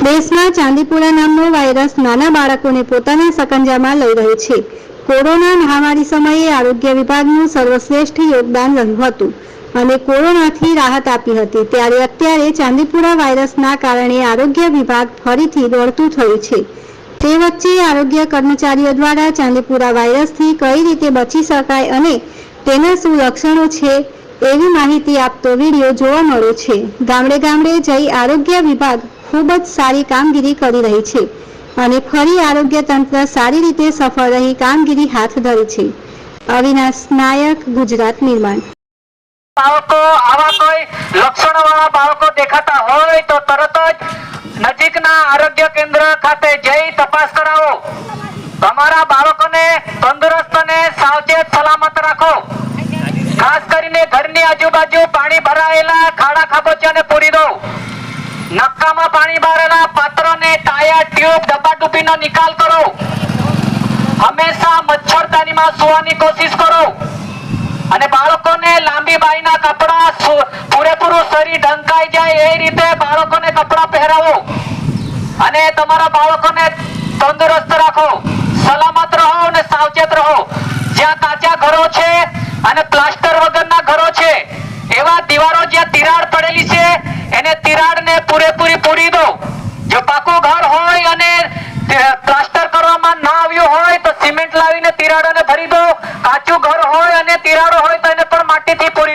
દેશમાં ચાંદીપુરા નામનો વાયરસ નાના બાળકોને પોતાના સકંજામાં લઈ રહ્યો છે. કોરોના મહામારી સમયે આરોગ્ય વિભાગનું સર્વશ્રેષ્ઠ યોગદાન રહ્યું હતું અને કોરોનાથી રાહત આપી હતી. ત્યારે અત્યારે ચાંદીપુરા વાયરસના કારણે આરોગ્ય વિભાગ ફરીથી દોડતું થયું છે. તે વચ્ચે આરોગ્ય કર્મચારીઓ દ્વારા ચાંદીપુરા વાયરસથી કઈ રીતે બચી શકાય અને તેના શું લક્ષણો છે એવી માહિતી આપતો વિડીયો જોવા મળ્યો છે. ગામડે ગામડે જઈ આરોગ્ય વિભાગ ખૂબ જ સારી કામગીરી કરી રહી છે અને ફરી આરોગ્ય તંત્ર સારી રીતે સફળ રહી કામગીરી હાથ ધરી છે. અવિનાશ નાયક, ગુજરાત નિર્માણ. બાળકો આવા કોઈ લક્ષણોવાળા બાળકો દેખાતા હોય તો તરત જ નજીકના આરોગ્ય કેન્દ્ર ખાતે જઈ તપાસ કરાવો. તમારા બાળકોને તંદુરસ્ત અને સાવચેત સલામત રાખો. ખાસ કરીને ઘરની આજુબાજુ પાણી ભરાયેલા ખાડા ખાબોચિયાને પૂરી દો. નક્કામાં પાણી ભરેલા પાત્રને ટાયર, ટ્યુબ, ડબ્બા ડૂબીનો નિકાલ કરો. હંમેશા મચ્છરદાનીમાં સૂવાની કોશિશ કરો અને બાળકોને લાંબી બાઈના કપડા પૂરેપૂરું શરીર ઢંકાઈ જાય એ રીતે બાળકોને કપડા પહેરાવો અને તમારા બાળકોને તંદુરસ્ત રાખો. સલામત રહો અને સાવચેત રહો. જ્યાં કાચા ઘરો છે અને પ્લાસ્ટર વગરના ઘરો છે, એવા દીવારો જ્યાં તિરાડ પડેલી છે એને તિરાડને પૂરેપૂરી પૂરી દો. જો પાકું ઘર હોય અને પ્લાસ્ટર કરવામાં ના આવ્યું હોય તો સિમેન્ટ લાવીને તિરાડોને ભરી દો. કાચું ઘર હોય અને તિરાડો હોય તો એને પણ માટીથી પૂરી